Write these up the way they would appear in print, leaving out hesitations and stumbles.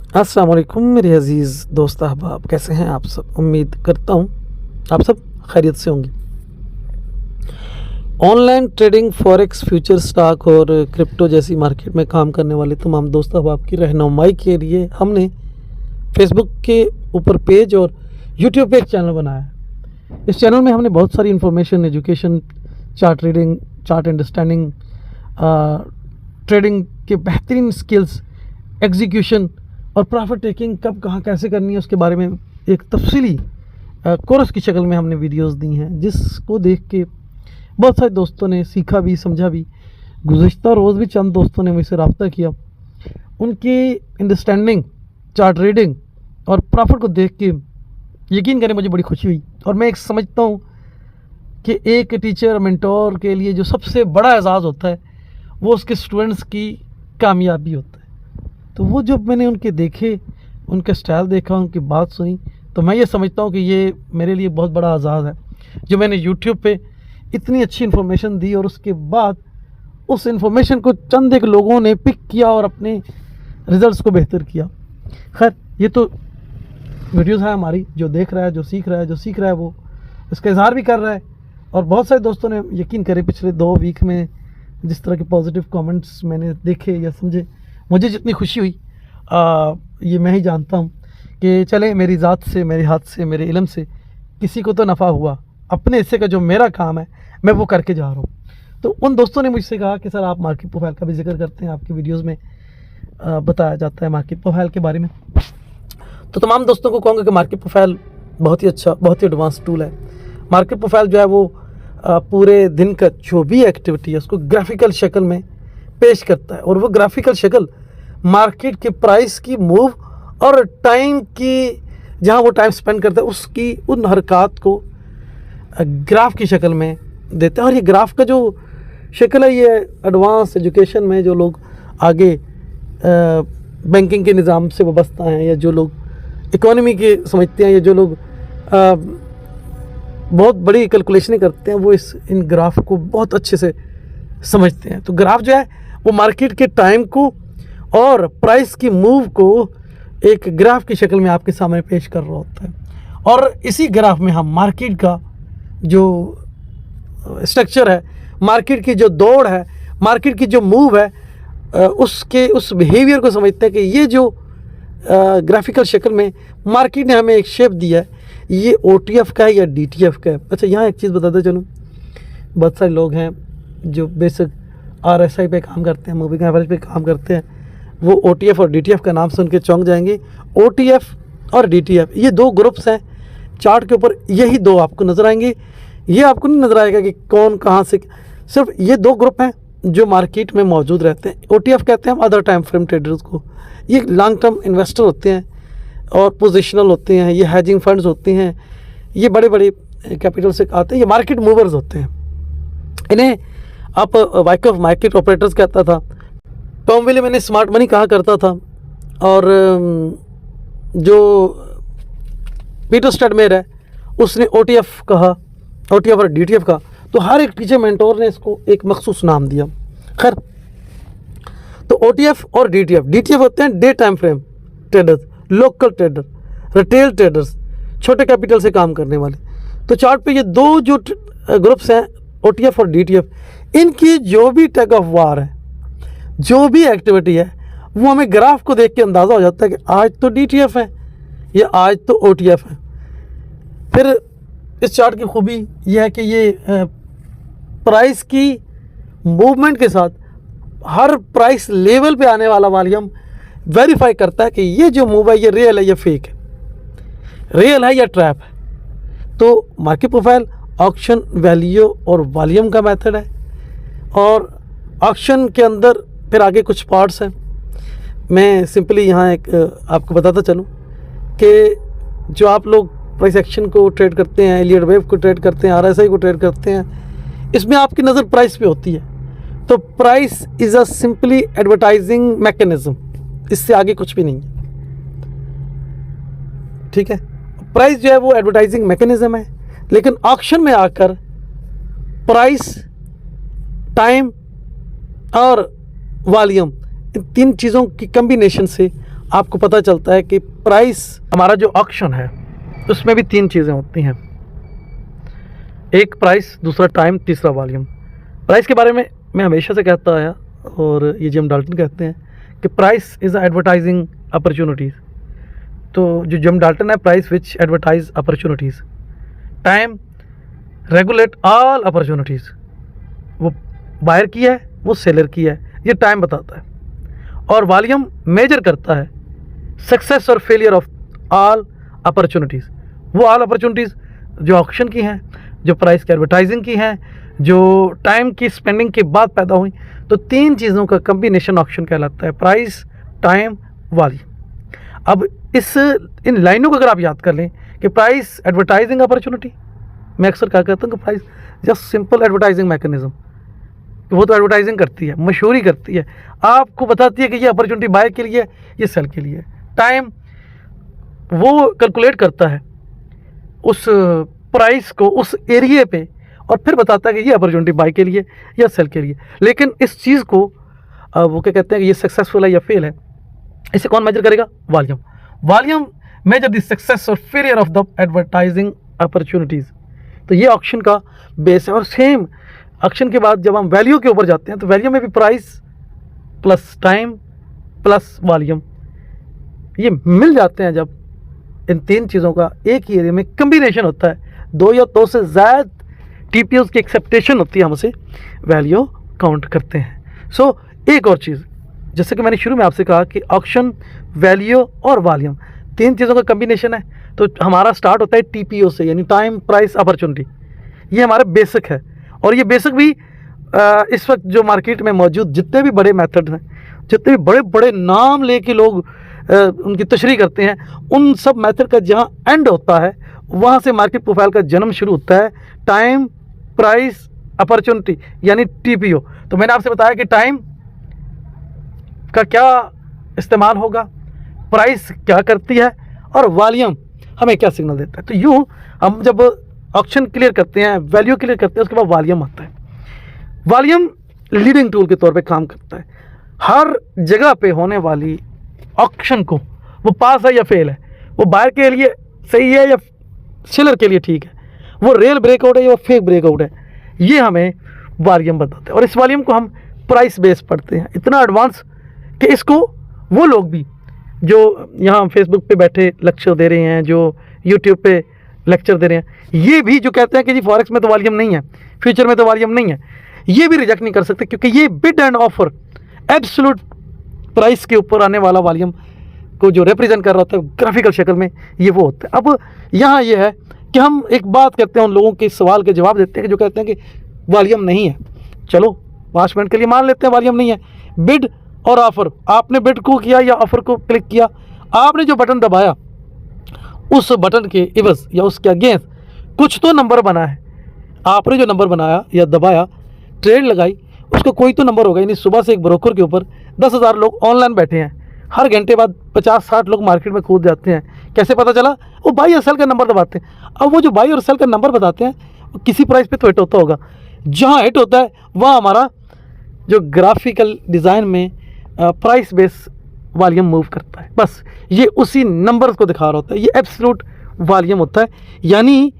अस्सलाम वालेकुम मेरे अज़ीज़ दोस्त अहबाब, कैसे हैं आप सब। उम्मीद करता हूँ आप सब खैरियत से होंगे। Online trading, forex, future, stock और क्रिप्टो जैसी मार्केट में काम करने वाले तमाम दोस्त अहबाब की रहनुमाई के लिए हमने फेसबुक के ऊपर पेज और यूट्यूब पे एक चैनल बनाया है। इस चैनल में हमने बहुत सारी information, education, chart reading, chart understanding, trading के बेहतरीन स्किल्स, एग्जीक्यूशन और प्रॉफिट टेकिंग कब कहाँ कैसे करनी है उसके बारे में एक तफसीली कोर्स की शक्ल में हमने वीडियोस दी हैं, जिसको देख के बहुत सारे दोस्तों ने सीखा भी, समझा भी। गुज़िश्ता रोज़ भी चंद दोस्तों ने मुझसे रब्ता किया। उनकी अंडरस्टैंडिंग, चार्ट रीडिंग और प्रॉफिट को देख के यकीन करें मुझे बड़ी खुशी हुई। और मैं एक समझता हूँ कि एक टीचर, मेंटोर के लिए जो सबसे बड़ा एजाज़ होता है वो उसके स्टूडेंट्स की कामयाबी होता है। तो वो जब मैंने उनके देखे, उनका स्टाइल देखा, उनकी बात सुनी, तो मैं ये समझता हूँ कि ये मेरे लिए बहुत बड़ा एजाज़ है जो मैंने यूट्यूब पे इतनी अच्छी इन्फॉर्मेशन दी और उसके बाद उस इन्फॉर्मेशन को चंद एक लोगों ने पिक किया और अपने रिज़ल्ट्स को बेहतर किया। खैर, ये तो वीडियोज़ है हमारी, जो देख रहा है, जो सीख रहा है वो इसका इजहार भी कर रहा है। और बहुत सारे दोस्तों ने यकीन करें पिछले 2 वीक में जिस तरह के पॉजिटिव कमेंट्स मैंने देखे या समझे, मुझे जितनी खुशी हुई ये मैं ही जानता हूँ कि चले मेरी ज़ात से, मेरे हाथ से, मेरे इल्म से किसी को तो नफ़ा हुआ। अपने हिस्से का जो मेरा काम है मैं वो करके जा रहा हूँ। तो उन दोस्तों ने मुझसे कहा कि सर आप मार्केट प्रोफाइल का भी जिक्र करते हैं, आपकी वीडियोज़ में बताया जाता है मार्केट प्रोफाइल के बारे में। तो तमाम दोस्तों को कहूँगा कि मार्केट प्रोफाइल बहुत ही अच्छा, बहुत ही एडवांस टूल है। मार्केट प्रोफाइल जो है वो पूरे दिन का जो भी एक्टिविटी है उसको ग्राफिकल शक्ल में पेश करता है, और वो ग्राफिकल शक्ल मार्केट के प्राइस की मूव और टाइम की, जहाँ वो टाइम स्पेंड करता है उसकी उन हरकत को ग्राफ की शक्ल में देता है। और ये ग्राफ का जो शक्ल है ये एडवांस एजुकेशन में जो लोग आगे बैंकिंग के निज़ाम से वाबस्ता हैं, या जो लोग इकोनॉमी के समझते हैं, या जो लोग बहुत बड़ी कैलकुलेशनें करते हैं, वो इन ग्राफ को बहुत अच्छे से समझते हैं। तो ग्राफ जो है वो मार्केट के टाइम को और प्राइस की मूव को एक ग्राफ की शक्ल में आपके सामने पेश कर रहा होता है। और इसी ग्राफ में हम मार्केट का जो स्ट्रक्चर है, मार्केट की जो दौड़ है, मार्केट की जो मूव है, उस बिहेवियर को समझते हैं कि ये जो ग्राफिकल शक्ल में मार्केट ने हमें एक शेप दिया है, ये OTF का है या DTF का है। अच्छा, यहाँ एक चीज़ बताते चलूँ, बहुत सारे लोग हैं जो बेसिक RSI पे काम करते हैं, मूविंग एवरेज पे काम करते हैं, वो OTF और DTF का नाम सुन के चौंक जाएंगे। OTF और DTF ये 2 ग्रुप्स हैं चार्ट के ऊपर, यही 2 आपको नज़र आएंगे। ये आपको नहीं नज़र आएगा कि कौन कहाँ से, सिर्फ ये 2 ग्रुप हैं जो मार्केट में मौजूद रहते हैं। OTF कहते हैं हम अदर टाइम फ्रेम ट्रेडर्स को। ये लॉन्ग टर्म इन्वेस्टर होते हैं और पोजिशनल होते हैं, ये हैजिंग फंड्स होते हैं, ये बड़े बड़े कैपिटल से आते हैं, ये मार्केट मूवर्स होते हैं। इन्हें आप वाइक ऑफ मार्केट ऑपरेटर्स कहता था, टॉम विले मैंने स्मार्ट मनी कहा करता था, और जो पीटर स्टडमेयर है उसने OTF कहा, OTF और DTF का। तो हर एक टीचर मेंटोर ने इसको एक मखसूस नाम दिया। खैर, तो OTF और DTF होते हैं day time frame traders, local trader, retail traders, छोटे कैपिटल से काम करने वाले। तो चार्ट पे ये 2 जो ग्रुप्स हैं OTF और DTF, इनकी जो भी टग ऑफ वार है, जो भी एक्टिविटी है, वो हमें ग्राफ को देख के अंदाज़ा हो जाता है कि आज तो DTF है या आज तो OTF है। फिर इस चार्ट की खूबी यह है कि ये प्राइस की मूवमेंट के साथ हर प्राइस लेवल पे आने वाला वॉल्यूम वेरीफाई करता है कि ये जो मूव है ये रियल है या फेक है, रियल है या ट्रैप है। तो मार्केट प्रोफाइल ऑक्शन वैल्यू और वॉल्यूम का मेथड है, और ऑक्शन के अंदर फिर आगे कुछ पार्ट्स हैं। मैं सिंपली यहाँ एक आपको बताता चलूँ कि जो आप लोग प्राइस एक्शन को ट्रेड करते हैं, एलियट वेव को ट्रेड करते हैं, RSI को ट्रेड करते हैं, इसमें आपकी नज़र प्राइस पे होती है। तो price is a simply advertising mechanism, इससे आगे कुछ भी नहीं है, ठीक है। प्राइस जो है वो एडवर्टाइजिंग मैकेनिज्म है, लेकिन ऑक्शन में आकर प्राइस, टाइम और वॉल्यूम, इन 3 चीज़ों की कम्बिनेशन से आपको पता चलता है कि प्राइस, हमारा जो ऑक्शन है उसमें भी 3 चीज़ें होती हैं, एक प्राइस, दूसरा टाइम, तीसरा वॉल्यूम। प्राइस के बारे में मैं हमेशा से कहता आया और ये जेम डाल्टन कहते हैं कि प्राइस इज़ एडवर्टाइजिंग अपॉर्चुनिटीज़। तो जो जेम डाल्टन है, price which advertise opportunities, time regulate all opportunities. वो बायर की है, वो सेलर की है, ये टाइम बताता है। और वॉल्यूम मेजर करता है सक्सेस और फेलियर ऑफ ऑल अपॉर्चुनिटीज़। वो ऑल अपॉर्चुनिटीज़ जो ऑक्शन की हैं, जो प्राइस की एडवर्टाइजिंग की हैं, जो टाइम की स्पेंडिंग के बाद पैदा हुई। तो 3 चीज़ों का कम्बिनेशन ऑक्शन कहलाता है, प्राइस, टाइम, वॉल्यूम। अब इन लाइनों को अगर आप याद कर लें कि प्राइस एडवर्टाइजिंग अपॉर्चुनिटी, मैं अक्सर क्या कहता हूँ कि price just simple advertising mechanism. वो तो एडवर्टाइजिंग करती है, मशहूरी करती है, आपको बताती है कि ये अपॉर्चुनिटी बाय के लिए, ये सेल के लिए। टाइम वो कैलकुलेट करता है उस प्राइस को उस एरिए पे और फिर बताता है कि ये अपॉर्चुनिटी बाय के लिए या सेल के लिए। लेकिन इस चीज़ को वो क्या कहते हैं कि ये सक्सेसफुल है या फेल है, इसे कौन मेजर करेगा? Volume. Volume measure the success और failure of the advertising opportunities. तो ये ऑक्शन का बेस है। और सेम ऑक्शन के बाद जब हम वैल्यू के ऊपर जाते हैं तो वैल्यू में भी price plus time plus volume ये मिल जाते हैं। जब इन 3 चीज़ों का एक ही एरिया में कम्बिनेशन होता है, 2 या 2 से ज़्यादा टीपीओज़ की एक्सेप्टेशन होती है, हम उसे वैल्यू काउंट करते हैं। सो एक और चीज़, जैसे कि मैंने शुरू में आपसे कहा कि ऑक्शन, वैल्यू और वॉल्यूम 3 चीज़ों का कम्बिनेशन है। तो हमारा स्टार्ट होता है टीपीओ से, यानी टाइम, प्राइस, अपॉर्चुनिटी। ये हमारा बेसिक है। और ये बेसिक भी इस वक्त जो मार्केट में मौजूद जितने भी बड़े मेथड हैं, जितने भी बड़े बड़े नाम लेके लोग उनकी तशरीह करते हैं, उन सब मेथड का जहाँ एंड होता है वहाँ से मार्केट प्रोफाइल का जन्म शुरू होता है। टाइम, प्राइस, अपॉर्चुनिटी यानी टीपीओ। तो मैंने आपसे बताया कि टाइम का क्या इस्तेमाल होगा, प्राइस क्या करती है और वॉल्यूम हमें क्या सिग्नल देता है। तो यूँ हम जब ऑक्शन क्लियर करते हैं, वैल्यू क्लियर करते हैं, उसके बाद वॉल्यूम आता है। वॉल्यूम लीडिंग टूल के तौर पे काम करता है। हर जगह पे होने वाली ऑक्शन को वो पास है या फेल है, वो बायर के लिए सही है या सेलर के लिए ठीक है, वो रियल ब्रेकआउट है या वो फेक ब्रेकआउट है, ये हमें वॉल्यूम बताता है। और इस वॉल्यूम को हम प्राइस बेस पढ़ते हैं, इतना एडवांस कि इसको वो लोग भी जो यहाँ फेसबुक पे बैठे लेक्चर दे रहे हैं, जो यूट्यूब पे लेक्चर दे रहे हैं, ये भी जो कहते हैं कि जी फॉरेक्स में तो वॉल्यूम नहीं है, फ्यूचर में तो वॉल्यूम नहीं है, ये भी रिजेक्ट नहीं कर सकते, क्योंकि ये bid and offer absolute price के ऊपर आने वाला वॉल्यूम को जो रिप्रेजेंट कर रहा होता है ग्राफिकल शक्ल में, ये वो होता है। अब यहाँ ये है कि हम एक बात करते हैं, उन लोगों के सवाल के जवाब देते हैं कि जो कहते हैं कि वॉल्यूम नहीं है। चलो 5 मिनट के लिए मान लेते हैं वॉल्यूम नहीं है। बिड और ऑफर, आपने बिड को किया या ऑफर को क्लिक किया, आपने जो बटन दबाया उस बटन के इवज या उसके अगेंस्ट कुछ तो नंबर बना है। आपने जो नंबर बनाया या दबाया, ट्रेड लगाई, उसका कोई तो नंबर होगा। यानी सुबह से एक ब्रोकर के ऊपर 10,000 लोग ऑनलाइन बैठे हैं, हर घंटे बाद 50-60 लोग मार्केट में कूद जाते हैं। कैसे पता चला? वो बाई और सेल का नंबर दबाते हैं। अब वो जो बाई और सेल का नंबर बताते हैं वो किसी प्राइस पे तो हिट होता होगा। जहाँ हिट होता है वहाँ हमारा जो ग्राफिकल डिज़ाइन में प्राइस बेस वॉल्यूम मूव करता है। बस ये उसी नंबर को दिखा रहा होता है, ये एब्सोल्यूट वॉल्यूम होता है। यानी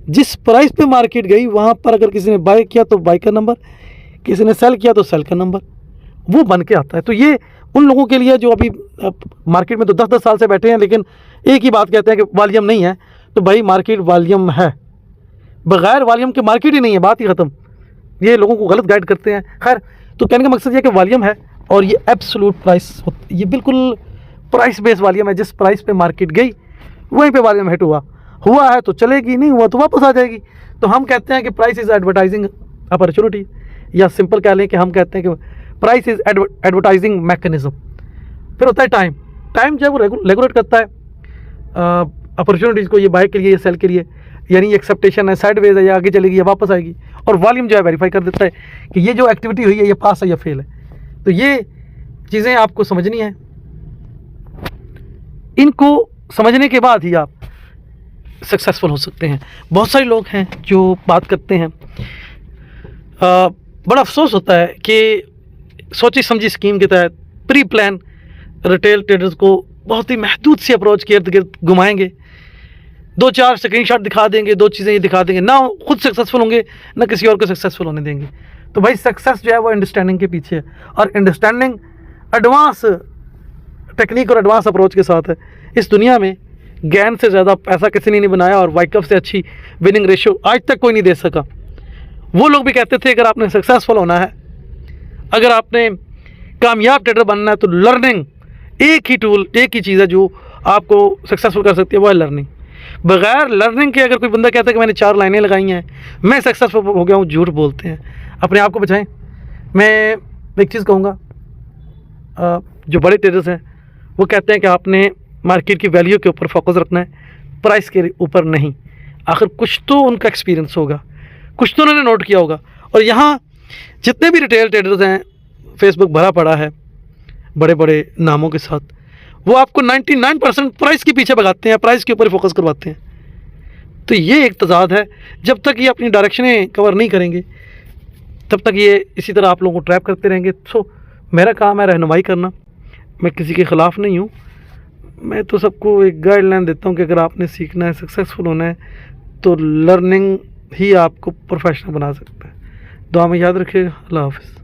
जिस प्राइस पे मार्केट गई वहाँ पर अगर किसी ने बाय किया तो बाय का नंबर, किसी ने सेल किया तो सेल का नंबर, वो बन के आता है। तो ये उन लोगों के लिए जो अभी मार्केट में तो 10-10 साल से बैठे हैं, लेकिन एक ही बात कहते हैं कि वॉल्यूम नहीं है, तो भाई मार्केट वॉल्यूम है, बगैर वॉल्यूम के मार्केट ही नहीं है, बात ही ख़त्म। ये लोगों को गलत गाइड करते हैं। खैर, तो कहने का मकसद ये कि वॉल्यूम है और ये एब्सोल्यूट प्राइस, ये बिल्कुल प्राइस बेस वॉल्यूम है। जिस प्राइस पे मार्केट गई वहीं पे वॉल्यूम हिट हुआ है तो चलेगी, नहीं हुआ तो वापस आ जाएगी। तो हम कहते हैं कि प्राइस इज़ एडवर्टाइजिंग अपॉर्चुनिटी, या सिंपल कह लें कि हम कहते हैं कि प्राइस इज़ एडवर्टाइजिंग मैकेनिज्म। फिर होता है टाइम। टाइम जब वो रेगुलेट करता है अपॉर्चुनिटीज़ को, ये बाय के लिए या सेल के लिए, यानी एक्सेप्टेशन है, साइडवेज है या आगे चलेगी या वापस आएगी। और वॉल्यूम जो है वेरीफाई कर देता है कि ये जो एक्टिविटी हुई है ये पास है या फेल है। तो ये चीज़ें आपको समझनी है। इनको समझने के बाद ही आप सक्सेसफुल हो सकते हैं। बहुत सारे लोग हैं जो बात करते हैं, बड़ा अफसोस होता है कि सोची समझी स्कीम के तहत प्री प्लान रिटेल ट्रेडर्स को बहुत ही महदूद सी अप्रोच के इर्द गिर्द घुमाएंगे, 2-4 स्क्रीनशॉट दिखा देंगे, 2 चीज़ें ये दिखा देंगे, ना खुद सक्सेसफुल होंगे ना किसी और को सक्सेसफुल होने देंगे। तो भाई सक्सेस जो है वो अंडरस्टैंडिंग के पीछे है, और अंडरस्टैंडिंग एडवांस टेक्निक और एडवांस अप्रोच के साथ है। इस दुनिया में ज्ञान से ज़्यादा पैसा किसी ने नहीं बनाया, और वाइकअप से अच्छी विनिंग रेशियो आज तक कोई नहीं दे सका। वो लोग भी कहते थे अगर आपने सक्सेसफुल होना है, अगर आपने कामयाब ट्रेडर बनना है, तो लर्निंग एक ही टूल, एक ही चीज़ है जो आपको सक्सेसफुल कर सकती है, वो है लर्निंग। बगैर लर्निंग के अगर कोई बंदा कहता है कि मैंने 4 लाइनें लगाई हैं, मैं सक्सेसफुल हो गया हूँ, झूठ बोलते हैं। अपने आप को बचाएं। मैं एक चीज़ कहूँगा, जो बड़े ट्रेडर्स हैं वो कहते हैं कि आपने मार्केट की वैल्यू के ऊपर फोकस रखना है, प्राइस के ऊपर नहीं। आखिर कुछ तो उनका एक्सपीरियंस होगा, कुछ तो उन्होंने नोट किया होगा। और यहाँ जितने भी रिटेल ट्रेडर्स हैं, फेसबुक भरा पड़ा है बड़े बड़े नामों के साथ, वो आपको 99% प्राइस के पीछे भगाते हैं, प्राइस के ऊपर फोकस करवाते हैं। तो ये एक तजाद है। जब तक ये अपनी डायरेक्शनें कवर नहीं करेंगे, तब तक ये इसी तरह आप लोगों को ट्रैप करते रहेंगे। सो मेरा काम है रहनुमाई करना, मैं किसी के ख़िलाफ़ नहीं हूँ। मैं तो सबको एक गाइडलाइन देता हूँ कि अगर आपने सीखना है, सक्सेसफुल होना है, तो लर्निंग ही आपको प्रोफेशनल बना सकता है। दुआ में याद रखिएगा। अल्लाह हाफ़िज़।